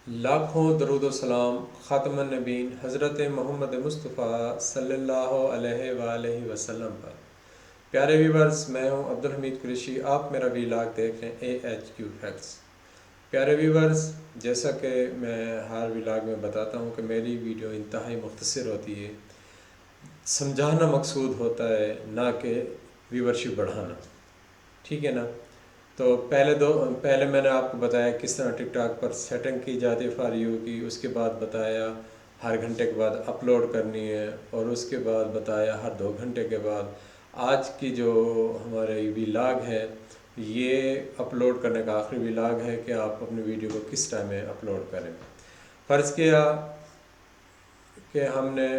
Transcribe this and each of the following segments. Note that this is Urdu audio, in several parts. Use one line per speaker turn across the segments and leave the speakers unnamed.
لاکھوں درود و سلام خاتم النبین حضرت محمد مصطفیٰ صلی اللہ علیہ وآلہ وسلم پر۔ پیارے ویورز، میں ہوں عبد الحمید قریشی، آپ میرا ویلاگ دیکھ رہے ہیں AHQ فیکٹس۔ پیارے ویورز، جیسا کہ میں ہر ویلاگ میں بتاتا ہوں کہ میری ویڈیو انتہائی مختصر ہوتی ہے، سمجھانا مقصود ہوتا ہے نہ کہ ویورشپ بڑھانا، ٹھیک ہے نا۔ تو پہلے میں نے آپ کو بتایا کس طرح ٹک ٹاک پر سیٹنگ کی جاتی ہے فار یو کی، اس کے بعد بتایا ہر گھنٹے کے بعد اپلوڈ کرنی ہے، اور اس کے بعد بتایا ہر 2 گھنٹے کے بعد۔ آج کی جو ہمارے ویلاگ ہے، یہ اپلوڈ کرنے کا آخری ویلاگ ہے کہ آپ اپنی ویڈیو کو کس ٹائم میں اپلوڈ کریں۔ فرض کیا کہ ہم نے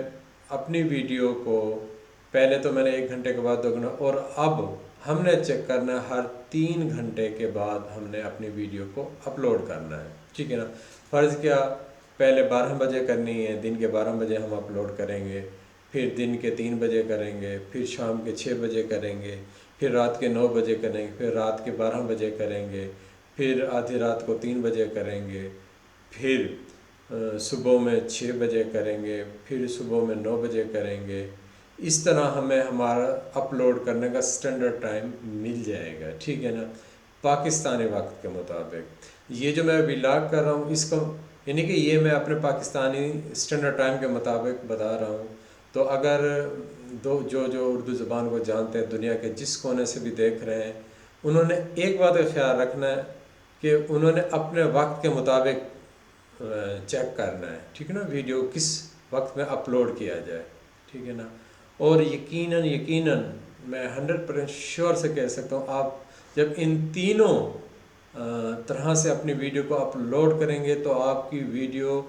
اپنی ویڈیو کو پہلے تو میں نے 1 گھنٹے کے بعد 2 گھنٹے، اور اب ہم نے چیک کرنا ہے ہر 3 گھنٹے کے بعد ہم نے اپنی ویڈیو کو اپلوڈ کرنا ہے، ٹھیک ہے نا۔ فرض کیا پہلے 12 بجے کرنی ہے، دن کے 12 بجے ہم اپلوڈ کریں گے، پھر دن کے 3 بجے کریں گے، پھر شام کے 6 بجے کریں گے، پھر رات کے 9 بجے کریں گے، پھر رات کے 12 بجے کریں گے، پھر آدھی رات کو 3 بجے کریں گے، پھر صبح میں 6 بجے کریں گے، پھر صبح میں 9 بجے کریں گے۔ اس طرح ہمیں ہمارا اپلوڈ کرنے کا سٹینڈرڈ ٹائم مل جائے گا، ٹھیک ہے نا، پاکستانی وقت کے مطابق۔ یہ جو میں ویلاگ کر رہا ہوں، اس کو یعنی کہ یہ میں اپنے پاکستانی سٹینڈرڈ ٹائم کے مطابق بتا رہا ہوں۔ تو اگر جو اردو زبان کو جانتے ہیں، دنیا کے جس کونے سے بھی دیکھ رہے ہیں، انہوں نے ایک بات کا خیال رکھنا ہے کہ انہوں نے اپنے وقت کے مطابق چیک کرنا ہے، ٹھیک ہے نا، ویڈیو کس وقت میں اپلوڈ کیا جائے، ٹھیک ہے نا۔ اور یقیناً میں 100% شیور سے کہہ سکتا ہوں، آپ جب ان تینوں طرح سے اپنی ویڈیو کو اپلوڈ کریں گے تو آپ کی ویڈیو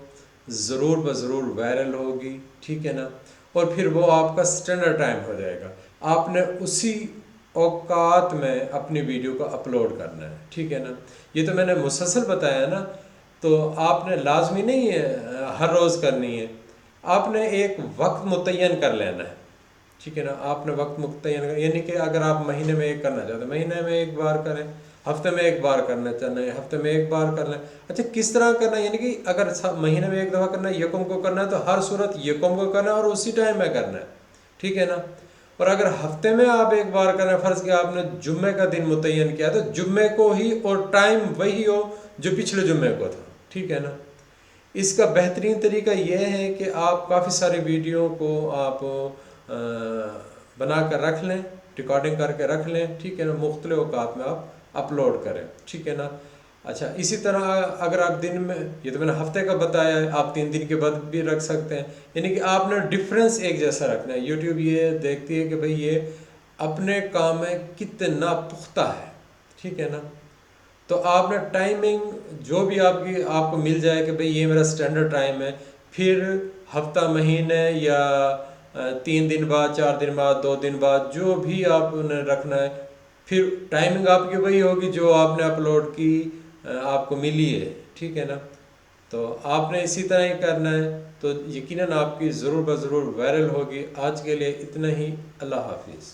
ضرور بضرور وائرل ہوگی، ٹھیک ہے نا، اور پھر وہ آپ کا سٹینڈرڈ ٹائم ہو جائے گا۔ آپ نے اسی اوقات میں اپنی ویڈیو کو اپلوڈ کرنا ہے، ٹھیک ہے نا۔ یہ تو میں نے مسلسل بتایا نا، تو آپ نے لازمی نہیں ہے ہر روز کرنی ہے، آپ نے ایک وقت متعین کر لینا ہے، ٹھیک ہے نا۔ آپ نے وقت متعین کر، یعنی کہ اگر آپ مہینے میں 1 کرنا چاہتے ہیں، مہینے میں 1 بار کریں، ہفتے میں 1 بار کرنا چاہتے ہیں، ہفتے میں 1 بار کر لیں۔ اچھا، کس طرح کرنا ہے؟ یعنی کہ اگر مہینے میں 1 دفعہ کرنا ہے، یکم کو کرنا ہے، تو ہر صورت یکم کو کرنا ہے اور اسی ٹائم میں کرنا ہے، ٹھیک ہے نا۔ اور اگر ہفتے میں آپ 1 بار کریں، فرض کیا آپ نے جمعے کا دن متعین کیا، تو جمعے کو ہی اور ٹائم وہی ہو جو پچھلے جمعے کو تھا، ٹھیک ہے نا۔ اس کا بہترین طریقہ یہ ہے کہ آپ کافی ساری ویڈیو کو آپ بنا کر رکھ لیں، ریکارڈنگ کر کے رکھ لیں، ٹھیک ہے نا، مختلف اوقات میں آپ اپلوڈ کریں، ٹھیک ہے نا۔ اچھا، اسی طرح اگر آپ دن میں، یہ تو میں نے ہفتے کا بتایا ہے، آپ 3 دن کے بعد بھی رکھ سکتے ہیں، یعنی کہ آپ نے ڈفرینس ایک جیسا رکھنا ہے۔ یوٹیوب یہ دیکھتی ہے کہ بھئی یہ اپنے کام میں کتنا پختہ ہے، ٹھیک ہے نا۔ تو آپ نے ٹائمنگ جو بھی آپ کو مل جائے کہ بھئی یہ میرا سٹینڈرڈ ٹائم ہے، پھر ہفتہ، مہینے، یا 3 دن بعد، 4 دن بعد، 2 دن بعد، جو بھی آپ نے رکھنا ہے، پھر ٹائمنگ آپ کی وہی ہوگی جو آپ نے اپلوڈ کی آپ کو ملی ہے، ٹھیک ہے نا۔ تو آپ نے اسی طرح ہی کرنا ہے، تو یقیناً آپ کی ضرور بضرور وائرل ہوگی۔ آج کے لیے اتنا ہی، اللہ حافظ۔